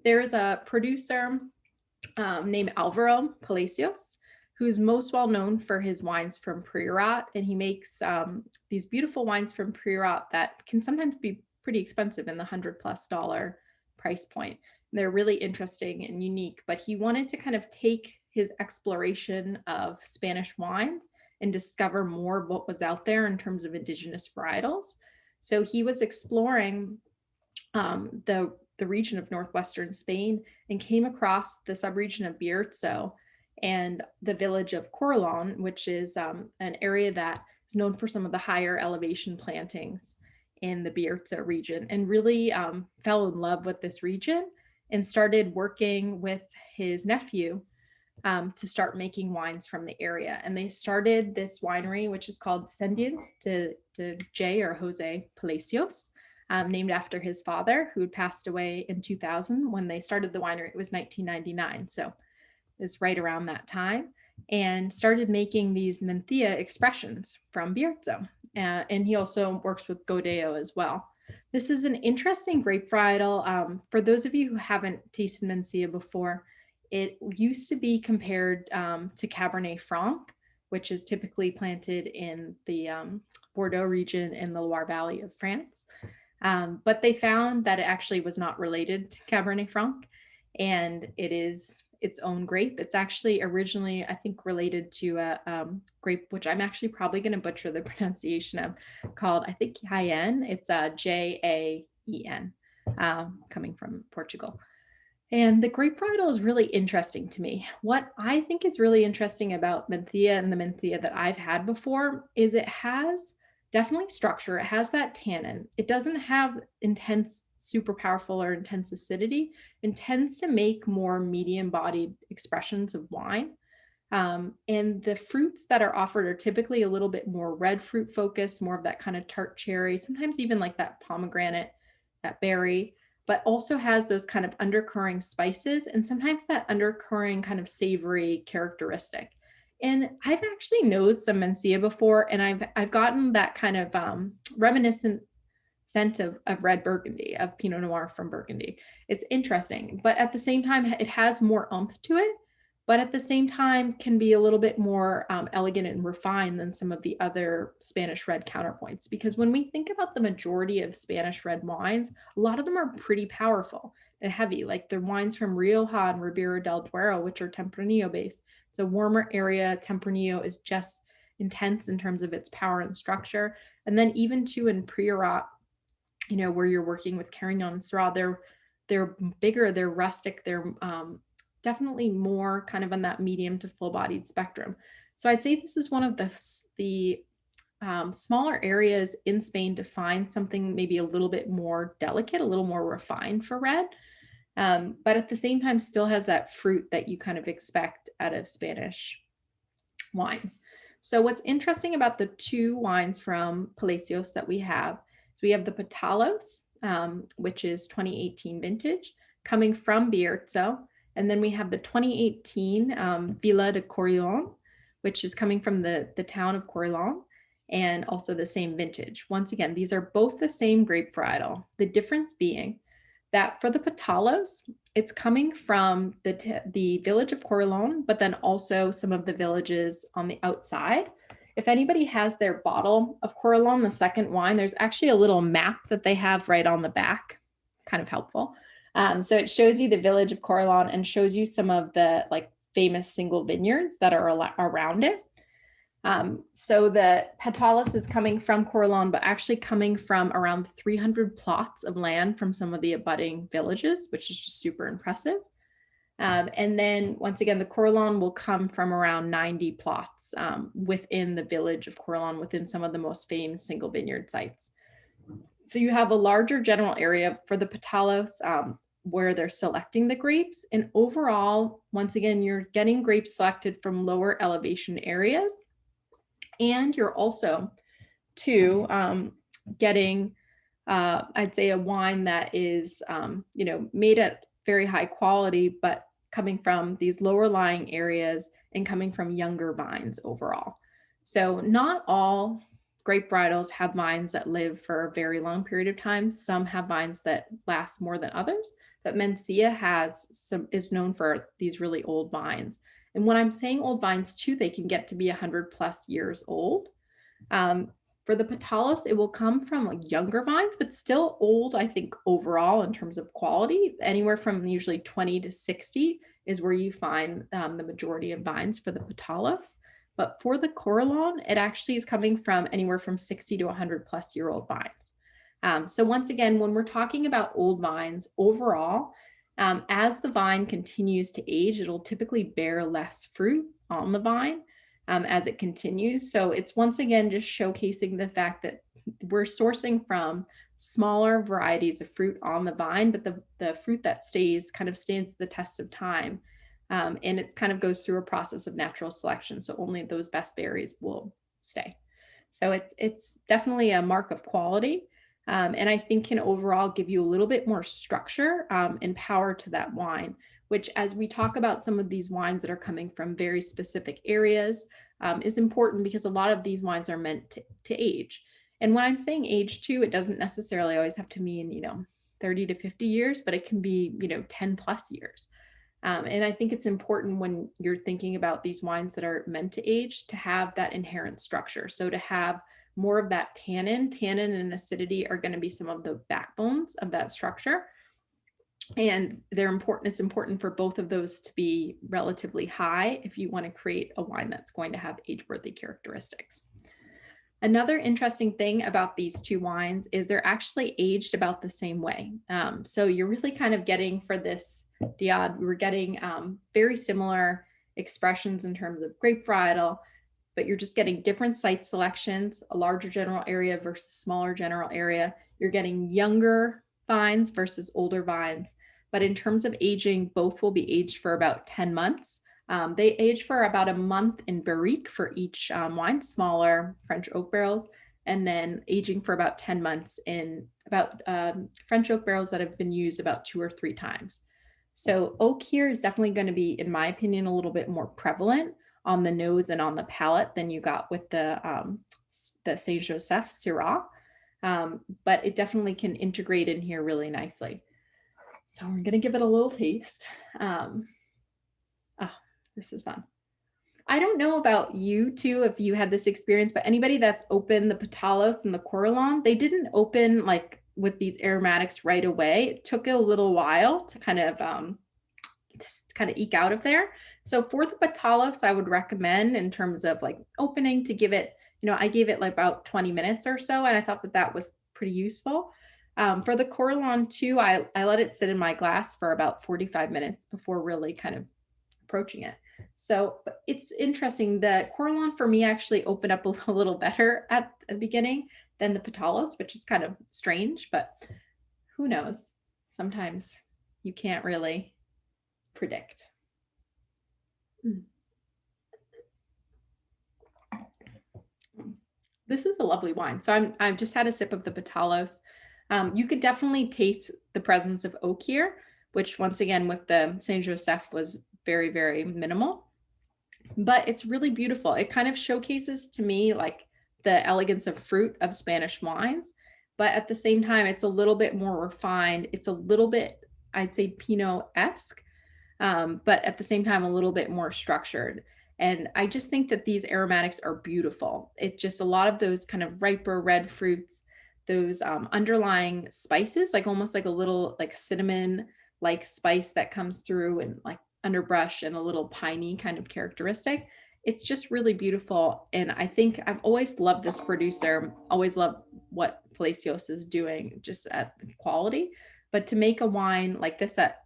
S1: There's a producer named Alvaro Palacios, who's most well known for his wines from Priorat, and he makes these beautiful wines from Priorat that can sometimes be pretty expensive in the $100+ price point. They're really interesting and unique, but he wanted to kind of take his exploration of Spanish wines and discover more of what was out there in terms of indigenous varietals. So he was exploring the region of northwestern Spain and came across the subregion of Bierzo and the village of Corralón, which is an area that is known for some of the higher elevation plantings in the Bierzo region, and really fell in love with this region and started working with his nephew to start making wines from the area. And they started this winery, which is called Descendientes de J or Jose Palacios. named after his father, who had passed away in 2000. When they started the winery, it was 1999. So it was right around that time, and started making these Mencia expressions from Bierzo. And he also works with Godeo as well. This is an interesting grape varietal. For those of you who haven't tasted Mencia before, it used to be compared to Cabernet Franc, which is typically planted in the Bordeaux region in the Loire Valley of France. But they found that it actually was not related to Cabernet Franc, and it is its own grape. It's actually originally, I think, related to a grape, which I'm actually probably going to butcher the pronunciation of, called, I think, Jaen. It's Jaen, coming from Portugal. And the grape varietal is really interesting to me. What I think is really interesting about Mencia and the Mencia that I've had before is it has definitely structure. It has that tannin. It doesn't have intense, super powerful or intense acidity, and tends to make more medium bodied expressions of wine. And the fruits that are offered are typically a little bit more red fruit focused, more of that kind of tart cherry, sometimes even like that pomegranate, that berry, but also has those kind of undercurring spices and sometimes that undercurring kind of savory characteristic. And I've actually nosed some Mencia before, and I've gotten that kind of reminiscent scent of red Burgundy, of Pinot Noir from Burgundy. It's interesting, but at the same time, it has more oomph to it, but at the same time can be a little bit more elegant and refined than some of the other Spanish red counterpoints. Because when we think about the majority of Spanish red wines, a lot of them are pretty powerful and heavy, like the wines from Rioja and Ribera del Duero, which are Tempranillo based. It's a warmer area. Tempranillo is just intense in terms of its power and structure. And then even too in Priorat, where you're working with Carignan and Syrah, they're bigger, they're rustic, they're definitely more kind of on that medium to full-bodied spectrum. So I'd say this is one of the smaller areas in Spain to find something maybe a little bit more delicate, a little more refined for red, but at the same time still has that fruit that you kind of expect out of Spanish wines. So what's interesting about the two wines from Palacios that we have, so we have the Patalos, which is 2018 vintage, coming from Bierzo. And then we have the 2018 Villa de Corillon, which is coming from the town of Corillon, and also the same vintage. Once again, these are both the same grape varietal. The difference being that for the Patalos, it's coming from the village of Corillon, but then also some of the villages on the outside. If anybody has their bottle of Corillon, the second wine, there's actually a little map that they have right on the back, kind of helpful. So it shows you the village of Corillon and shows you some of the like famous single vineyards that are around it. So the Patalos is coming from Corillon, but actually coming from around 300 plots of land from some of the abutting villages, which is just super impressive. And then once again, the Corillon will come from around 90 plots within the village of Corillon, within some of the most famous single vineyard sites. So you have a larger general area for the Patalos where they're selecting the grapes. And overall, once again, you're getting grapes selected from lower elevation areas. And you're also getting, I'd say, a wine that is, made at very high quality, but coming from these lower lying areas and coming from younger vines overall. So not all grape varietals have vines that live for a very long period of time. Some have vines that last more than others, but Mencia is known for these really old vines. And when I'm saying old vines too, they can get to be 100+ years old. For the Patalos, it will come from like younger vines, but still old, I think, overall in terms of quality. Anywhere from usually 20 to 60 is where you find the majority of vines for the Patalos. But for the Corillon, it actually is coming from anywhere from 60 to 100+ year old vines. So once again, when we're talking about old vines overall, as the vine continues to age, it'll typically bear less fruit on the vine as it continues. So it's once again just showcasing the fact that we're sourcing from smaller varieties of fruit on the vine, but the fruit that kind of stands the test of time. And it kind of goes through a process of natural selection. So only those best berries will stay. So it's definitely a mark of quality. And I think can overall give you a little bit more structure and power to that wine, which as we talk about some of these wines that are coming from very specific areas is important because a lot of these wines are meant to age. And when I'm saying age too, it doesn't necessarily always have to mean, 30 to 50 years, but it can be, 10 plus years. And I think it's important when you're thinking about these wines that are meant to age to have that inherent structure. So to have more of that tannin and acidity are going to be some of the backbones of that structure. And they're important. It's important for both of those to be relatively high if you want to create a wine that's going to have age-worthy characteristics. Another interesting thing about these two wines is they're actually aged about the same way. So you're really kind of getting for this diad, we're getting very similar expressions in terms of grape varietal, but you're just getting different site selections, a larger general area versus smaller general area. You're getting younger vines versus older vines. But in terms of aging, both will be aged for about 10 months. They age for about a month in barrique for each wine, smaller French oak barrels, and then aging for about 10 months in about French oak barrels that have been used about 2 or 3 times. So oak here is definitely going to be, in my opinion, a little bit more prevalent on the nose and on the palate than you got with the Saint Joseph Syrah, but it definitely can integrate in here really nicely. So we're going to give it a little taste. This is fun. I don't know about you two, if you had this experience, but anybody that's opened the Patalos and the Corralon, they didn't open like with these aromatics right away. It took a little while to kind of eke out of there. So for the Patalos, I would recommend in terms of like opening to give it, I gave it like about 20 minutes or so, and I thought that that was pretty useful. For the Corralon too, I let it sit in my glass for about 45 minutes before really kind of approaching it. So it's interesting. The Corralon for me actually opened up a little better at the beginning than the Patalos, which is kind of strange, but who knows? Sometimes you can't really predict. This is a lovely wine. So I've just had a sip of the Patalos. You could definitely taste the presence of oak here, which once again with the Saint Joseph was very, very minimal, but it's really beautiful. It kind of showcases to me like the elegance of fruit of Spanish wines, but at the same time, it's a little bit more refined. It's a little bit, I'd say Pinot-esque, but at the same time, a little bit more structured. And I just think that these aromatics are beautiful. It's just a lot of those kind of riper red fruits, those underlying spices, like almost like a little like cinnamon like spice that comes through and like underbrush and a little piney kind of characteristic. It's just really beautiful. And I think I've always loved this producer, always loved what Palacios is doing just at the quality. But to make a wine like this at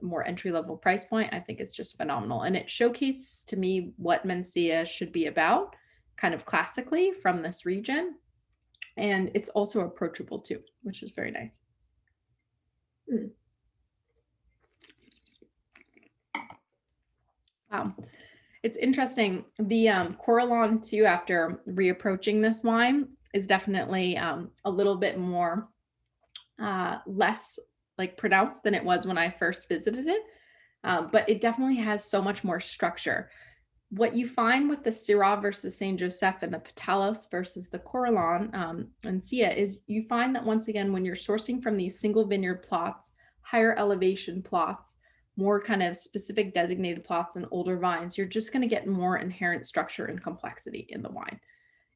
S1: more entry-level price point, I think it's just phenomenal. And it showcases to me what Mencia should be about, kind of classically from this region. And it's also approachable too, which is very nice. Wow. It's interesting. The Corralon too, after reapproaching this wine, is definitely a little bit more less like pronounced than it was when I first visited it. But it definitely has so much more structure. What you find with the Syrah versus Saint Joseph and the Patalos versus the Corralon and Sia is you find that once again, when you're sourcing from these single vineyard plots, higher elevation plots, more kind of specific designated plots and older vines, you're just going to get more inherent structure and complexity in the wine.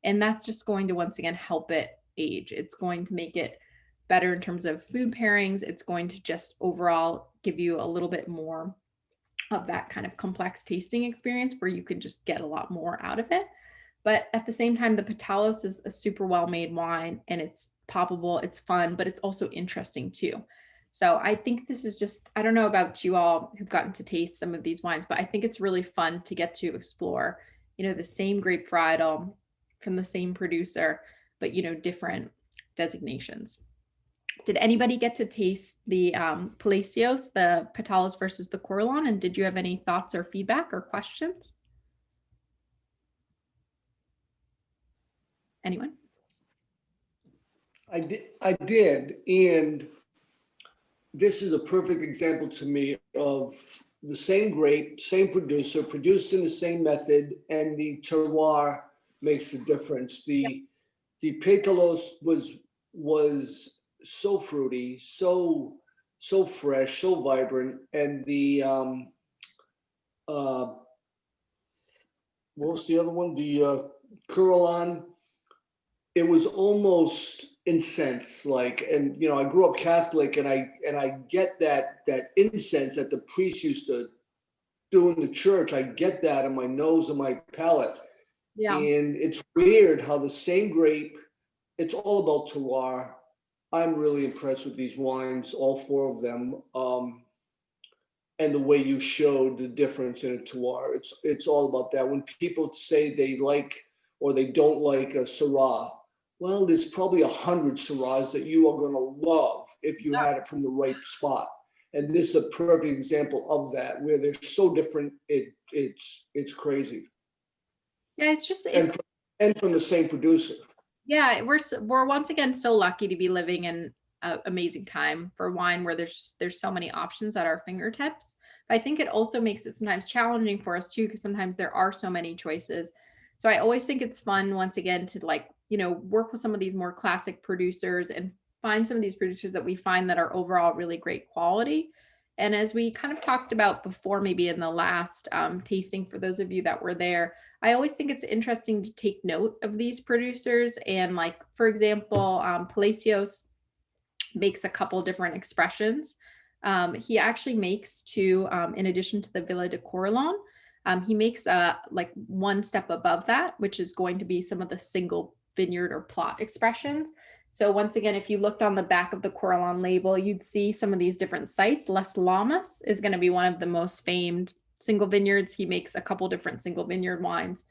S1: And that's just going to, once again, help it age. It's going to make it better in terms of food pairings. It's going to just overall give you a little bit more of that kind of complex tasting experience where you can just get a lot more out of it. But at the same time, the Patalos is a super well-made wine and it's poppable, it's fun, but it's also interesting too. So I think this is just, I don't know about you all who've gotten to taste some of these wines, but I think it's really fun to get to explore, the same grape varietal from the same producer, but, different designations. Did anybody get to taste the Palacios, the Patalos versus the Corralon? And did you have any thoughts or feedback or questions? Anyone?
S2: I did, and this is a perfect example to me of the same grape, same producer, produced in the same method, and the terroir makes the difference. The Pétalos was so fruity, so fresh, so vibrant, and the what was the other one? The Curulon. It was almost incense like, and I grew up Catholic, and I get that incense that the priest used to do in the church. I get that in my nose and my palate.
S1: Yeah.
S2: And it's weird how the same grape, it's all about terroir. I'm really impressed with these wines, all four of them. And the way you showed the difference in a terroir. It's all about that. When people say they like or they don't like a Syrah, well, there's probably 100 Syrahs that you are going to love if you had it from the right spot. And this is a perfect example of that, where they're so different. It's crazy.
S1: Yeah, it's just
S2: And from the same producer.
S1: yeah, we're once again so lucky to be living in an amazing time for wine where there's so many options at our fingertips. But I think it also makes it sometimes challenging for us too, because sometimes there are so many choices. So I always think it's fun once again to work with some of these more classic producers and find some of these producers that we find that are overall really great quality. And as we kind of talked about before, maybe in the last tasting, for those of you that were there, I always think it's interesting to take note of these producers. And like, for example, Palacios makes a couple different expressions. He actually makes two, in addition to the Villa de Corleone, he makes like one step above that, which is going to be some of the single vineyard or plot expressions. So once again, if you looked on the back of the Corleone label, you'd see some of these different sites. Las Lamas is going to be one of the most famed single vineyards. He makes a couple different single vineyard wines.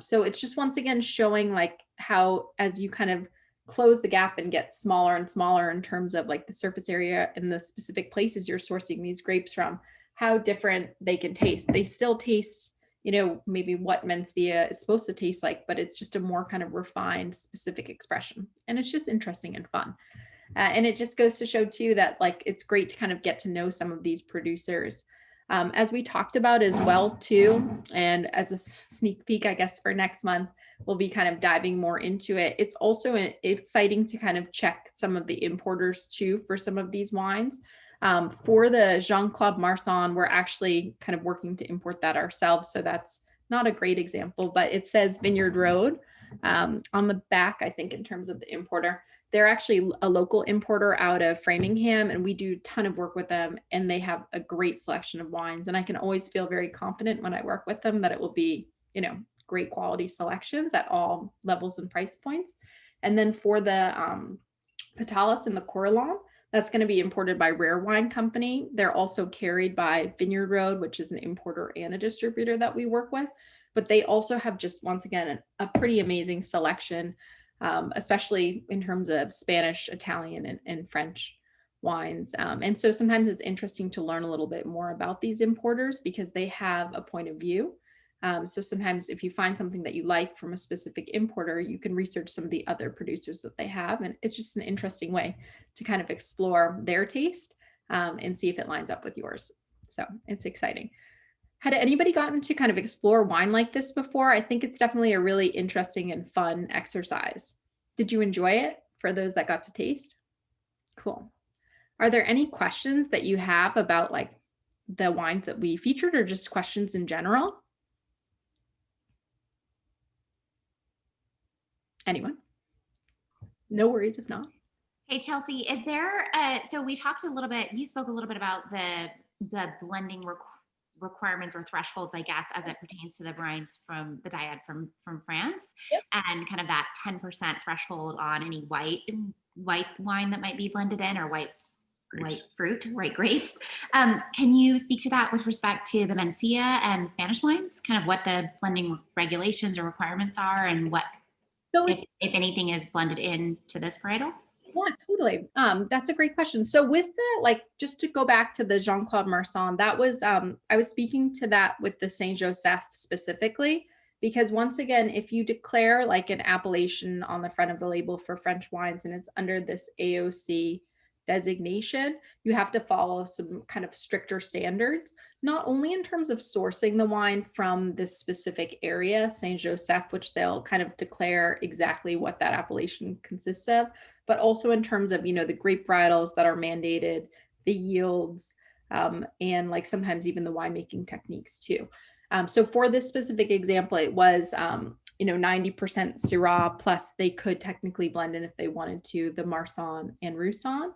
S1: So it's just once again showing like how, as you kind of close the gap and get smaller and smaller in terms of like the surface area and the specific places you're sourcing these grapes from, how different they can taste. They still taste, maybe what Mencia is supposed to taste like, but it's just a more kind of refined, specific expression. And it's just interesting and fun. And it just goes to show too that like it's great to kind of get to know some of these producers. As we talked about as well too, and as a sneak peek, I guess, for next month, we'll be kind of diving more into it. It's also exciting to kind of check some of the importers too for some of these wines. For the Jean-Claude Marsan, we're actually kind of working to import that ourselves. So that's not a great example, but it says Vineyard Road on the back, I think, in terms of the importer. They're actually a local importer out of Framingham, and we do a ton of work with them, and they have a great selection of wines. And I can always feel very confident when I work with them that it will be, great quality selections at all levels and price points. And then for the Pétalos and the Corleone, that's going to be imported by Rare Wine Company. They're also carried by Vineyard Road, which is an importer and a distributor that we work with. But they also have just, once again, a pretty amazing selection, especially in terms of Spanish, Italian, and French wines. And so sometimes it's interesting to learn a little bit more about these importers because they have a point of view. So sometimes if you find something that you like from a specific importer, you can research some of the other producers that they have. And it's just an interesting way to kind of explore their taste and see if it lines up with yours. So it's exciting. Had anybody gotten to kind of explore wine like this before? I think it's definitely a really interesting and fun exercise. Did you enjoy it for those that got to taste? Cool. Are there any questions that you have about like the wines that we featured or just questions in general? Anyone? No worries if not.
S6: Hey, Chelsea, is there, so we talked a little bit, you spoke a little bit about the blending requirements or thresholds, I guess, as it pertains to the wines from the dyad from France.
S1: Yep.
S6: And kind of that 10% threshold on any white wine that might be blended in or white fruit, white grapes. Can you speak to that with respect to the Mencia and Spanish wines, kind of what the blending regulations or requirements are and what,
S1: So
S6: if anything is blended into this varietal?
S1: Yeah, totally. That's a great question. So with the, just to go back to the Jean-Claude Marsan, that was, I was speaking to that with the Saint Joseph specifically, because once again, if you declare like an appellation on the front of the label for French wines and it's under this AOC designation, you have to follow some kind of stricter standards, not only in terms of sourcing the wine from this specific area, Saint Joseph, which they'll kind of declare exactly what that appellation consists of, but also in terms of, the grape varietals that are mandated, the yields, and like sometimes even the winemaking techniques too. So for this specific example, it was 90% Syrah, plus they could technically blend in if they wanted to the Marsanne and Roussanne.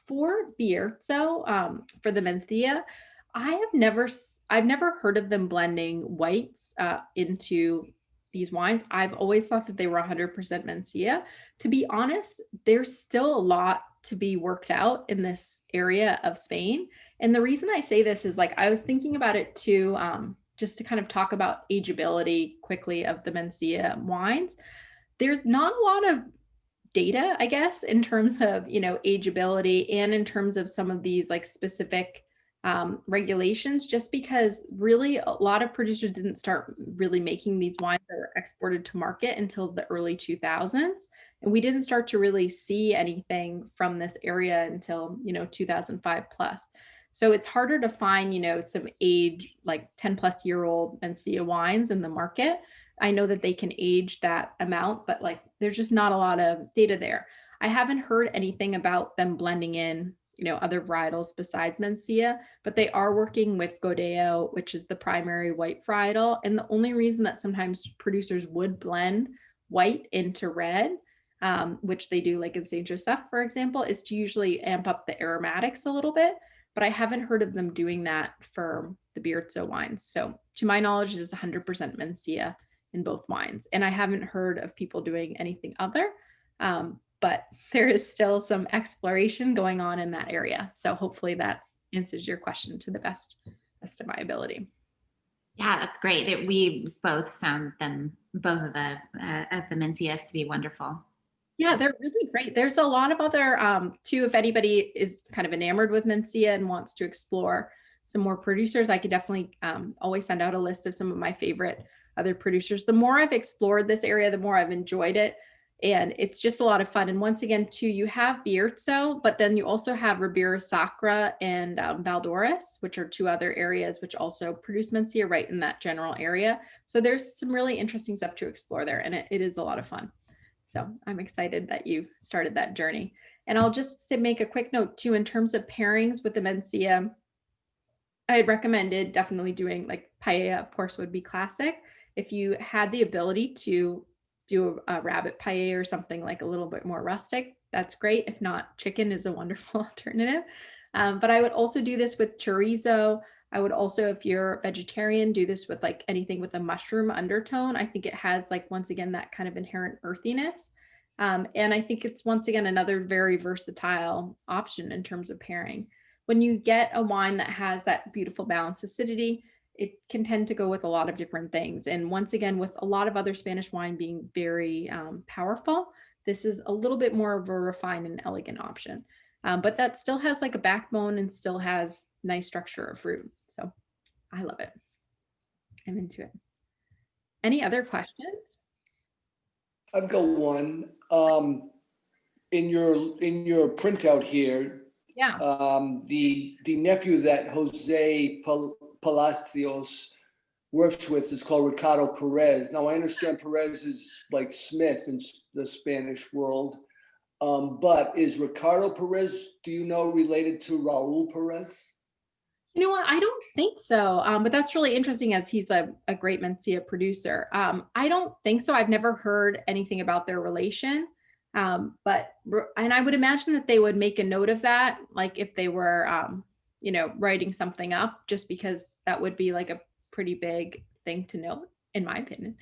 S1: For Bierzo, for the Mencia, I've never heard of them blending whites into these wines. I've always thought that they were 100% Mencia. To be honest, there's still a lot to be worked out in this area of Spain. And the reason I say this is like I was thinking about it too, just to kind of talk about ageability quickly of the Mencia wines. There's not a lot of data, I guess, in terms of, ageability and in terms of some of these like specific regulations, just because really a lot of producers didn't start really making these wines that were exported to market until the early 2000s. And we didn't start to really see anything from this area until, 2005 plus. So it's harder to find, some age, like 10 plus year old Mencia wines in the market. I know that they can age that amount, but like there's just not a lot of data there. I haven't heard anything about them blending in, other varietals besides Mencia, but they are working with Godeo, which is the primary white varietal. And the only reason that sometimes producers would blend white into red, which they do like in Saint Joseph, for example, is to usually amp up the aromatics a little bit. But I haven't heard of them doing that for the Bierzo wines. So to my knowledge, it is 100% Mencia in both wines. And I haven't heard of people doing anything other, but there is still some exploration going on in that area. So hopefully that answers your question to the best of my ability.
S6: Yeah, that's great. We both found both of the Mencias to be wonderful.
S1: Yeah, they're really great. There's a lot of other, too, if anybody is kind of enamored with Mencia and wants to explore some more producers, I could definitely always send out a list of some of my favorite other producers. The more I've explored this area, the more I've enjoyed it. And it's just a lot of fun. And once again, too, you have Bierzo, but then you also have Ribera Sacra and Valdoris, which are two other areas which also produce Mencia right in that general area. So there's some really interesting stuff to explore there, and it is a lot of fun. So I'm excited that you started that journey. And I'll just make a quick note too, in terms of pairings with the Mencia, I had recommended definitely doing like paella, of course, would be classic. If you had the ability to do a rabbit paella or something like a little bit more rustic, that's great. If not, chicken is a wonderful alternative. But I would also do this with chorizo. I would also, if you're vegetarian, do this with like anything with a mushroom undertone. I think it has like, once again, that kind of inherent earthiness. And I think it's once again, another very versatile option in terms of pairing. When you get a wine that has that beautiful balanced acidity, it can tend to go with a lot of different things. And once again, with a lot of other Spanish wine being very powerful, this is a little bit more of a refined and elegant option. But that still has like a backbone and still has nice structure of fruit. So I love it. I'm into it. Any other questions?
S2: I've got one. In your printout here,
S1: Yeah.
S2: the nephew that Jose Palacios works with is called Ricardo Perez. Now I understand Perez is like Smith in the Spanish world, but is Ricardo Perez, do you know, related to Raul Perez?
S1: You know what? I don't think so. But that's really interesting, as he's a great Mencia producer. I don't think so. I've never heard anything about their relation. And I would imagine that they would make a note of that, like if they were, writing something up, just because that would be like a pretty big thing to note, in my opinion.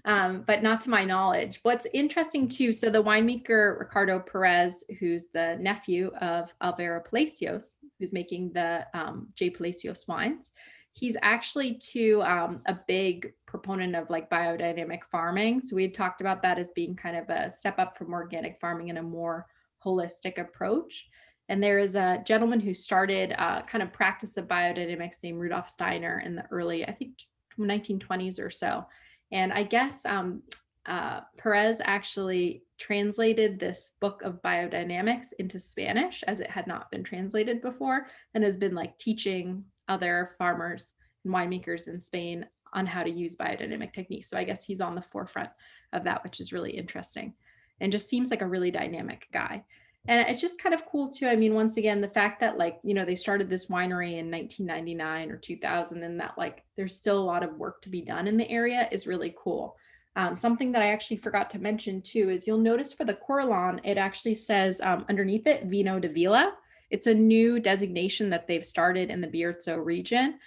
S1: But not to my knowledge. What's interesting too, so the winemaker Ricardo Perez, who's the nephew of Alvaro Palacios, who's making the J. Palacios wines, he's actually too a big proponent of like biodynamic farming. So we had talked about that as being kind of a step up from organic farming and a more holistic approach. And there is a gentleman who started kind of practice of biodynamics named Rudolf Steiner in the early, I think, 1920s or so. And I guess Perez actually translated this book of biodynamics into Spanish, as it had not been translated before, and has been like teaching other farmers and winemakers in Spain on how to use biodynamic techniques. So I guess he's on the forefront of that, which is really interesting and just seems like a really dynamic guy. And it's just kind of cool too. I mean, once again, the fact that like, you know, they started this winery in 1999 or 2000, and that like there's still a lot of work to be done in the area is really cool. Something that I actually forgot to mention too is you'll notice for the Corlon, it actually says underneath it, Vino de Villa. It's a new designation that they've started in the Bierzo region,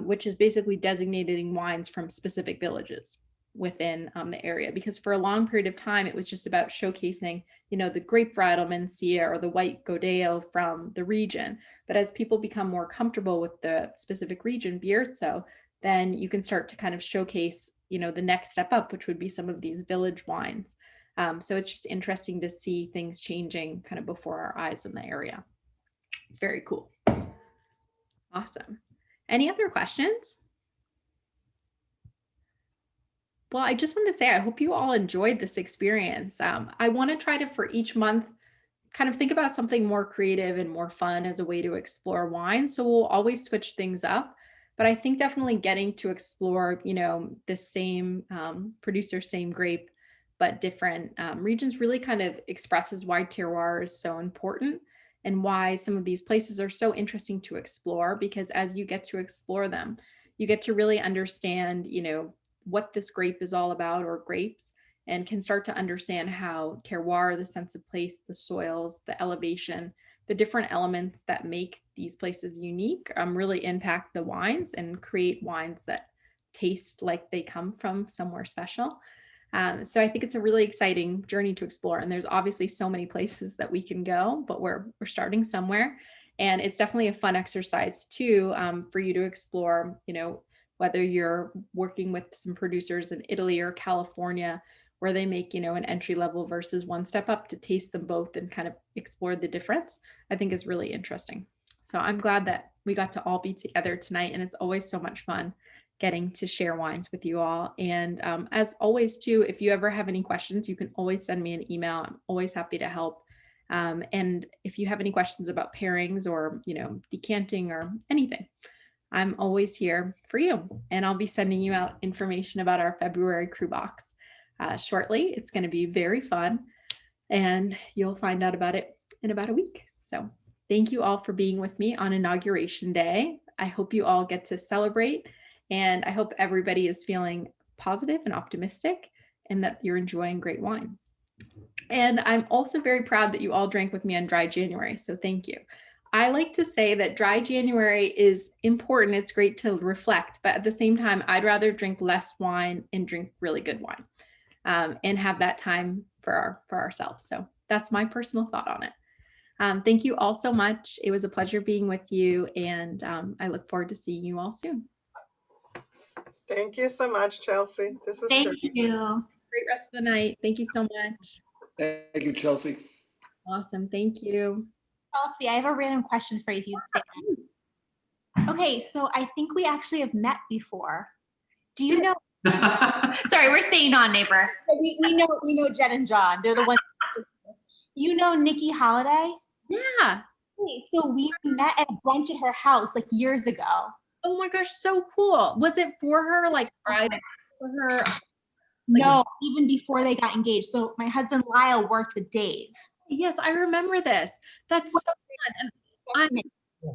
S1: which is basically designating wines from specific villages within the area. Because for a long period of time, it was just about showcasing, you know, the grape varietal Mencia or the white Godello from the region. But as people become more comfortable with the specific region, Bierzo, then you can start to kind of showcase, you know, the next step up, which would be some of these village wines. So it's just interesting to see things changing kind of before our eyes in the area. It's very cool. Awesome. Any other questions? Well, I just wanted to say, I hope you all enjoyed this experience. I want to try to, for each month, kind of think about something more creative and more fun as a way to explore wine. So we'll always switch things up. But I think definitely getting to explore, you know, the same producer, same grape, but different regions really kind of expresses why terroir is so important and why some of these places are so interesting to explore, because as you get to explore them, you get to really understand, you know, what this grape is all about, or grapes, and can start to understand how terroir, the sense of place, the soils, the elevation, the different elements that make these places unique really impact the wines and create wines that taste like they come from somewhere special. So I think it's a really exciting journey to explore. And there's obviously so many places that we can go, but we're starting somewhere. And it's definitely a fun exercise too, for you to explore, you know, whether you're working with some producers in Italy or California, where they make, you know, an entry level versus one step up, to taste them both and kind of explore the difference, I think is really interesting. So I'm glad that we got to all be together tonight. And it's always so much fun getting to share wines with you all. And as always too, if you ever have any questions, you can always send me an email. I'm always happy to help. And if you have any questions about pairings or, you know, decanting or anything, I'm always here for you. And I'll be sending you out information about our February Crubox shortly. It's going to be very fun, and you'll find out about it in about a week. So thank you all for being with me on Inauguration Day. I hope you all get to celebrate, and I hope everybody is feeling positive and optimistic, and that you're enjoying great wine. And I'm also very proud that you all drank with me on Dry January. So thank you. I like to say that Dry January is important. It's great to reflect, but at the same time, I'd rather drink less wine and drink really good wine, and have that time for ourselves. So that's my personal thought on it. Thank you all so much. It was a pleasure being with you, and I look forward to seeing you all soon.
S5: Thank you so much, Chelsea. This is
S6: Thank
S5: great.
S6: you.
S1: Great rest of the night. Thank you so much.
S2: Thank you, Chelsea.
S1: Awesome. Thank you.
S6: Chelsea, I have a random question for you if you'd stay on. Okay, so I think we actually have met before. Do you know? Sorry, we're staying on, neighbor. We know Jen and John. They're the ones. You know Nikki Holiday?
S1: Yeah.
S6: Okay, so we met at brunch at her house like years ago.
S1: Oh my gosh, so cool. Was it for her, like private for her?
S6: No, even before they got engaged. So my husband Lyle worked with Dave.
S1: Yes, I remember this. That's so fun. And I'm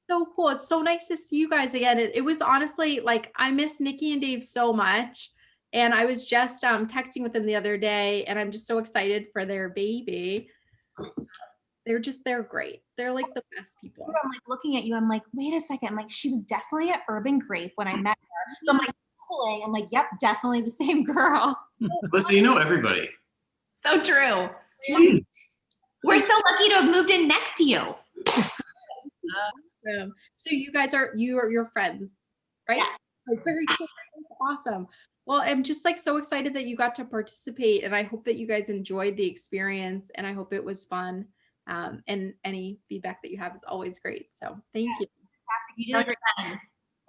S1: so cool. It's so nice to see you guys again. It was honestly like, I miss Nikki and Dave so much. And I was just texting with them the other day, and I'm just so excited for their baby. They're great. They're like the best people.
S6: I'm like looking at you. I'm like, wait a second. I'm like, she was definitely at Urban Grape when I met her. So I'm like, Googling. I'm like, yep, definitely the same girl.
S3: Listen, you know everybody.
S6: So true.
S3: Jeez.
S6: We're so lucky to have moved in next to you.
S1: So you guys are your friends, right?
S6: Yes.
S1: Oh, very cool. Awesome. Well, I'm just like so excited that you got to participate, and I hope that you guys enjoyed the experience, and I hope it was fun. And any feedback that you have is always great. So thank you.
S6: Fantastic. You did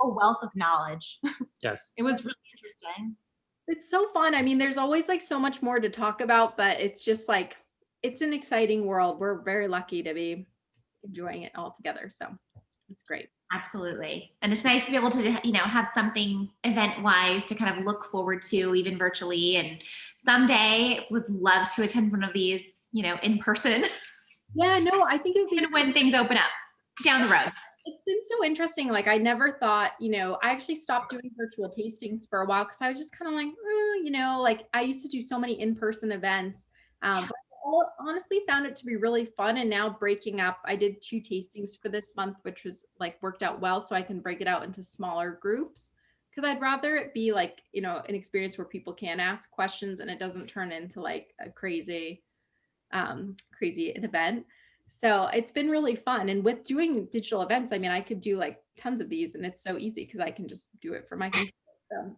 S6: a wealth of knowledge.
S7: Yes.
S6: It was really interesting.
S1: It's so fun. I mean, there's always like so much more to talk about, but it's just like, it's an exciting world. We're very lucky to be enjoying it all together. So it's great.
S6: Absolutely. And it's nice to be able to, have something event wise to kind of look forward to, even virtually. And someday would love to attend one of these, in person,
S1: Yeah, no, I think it would be
S6: even when things open up down the road.
S1: It's been so interesting. Like I never thought, I actually stopped doing virtual tastings for a while because I was just kind of like, like I used to do so many in-person events. But I honestly found it to be really fun. And now breaking up, I did 2 tastings for this month, which was like worked out well. So I can break it out into smaller groups because I'd rather it be like, an experience where people can ask questions and it doesn't turn into like a crazy an event. So it's been really fun. And with doing digital events, I mean, I could do like tons of these and it's so easy because I can just do it from my computer. So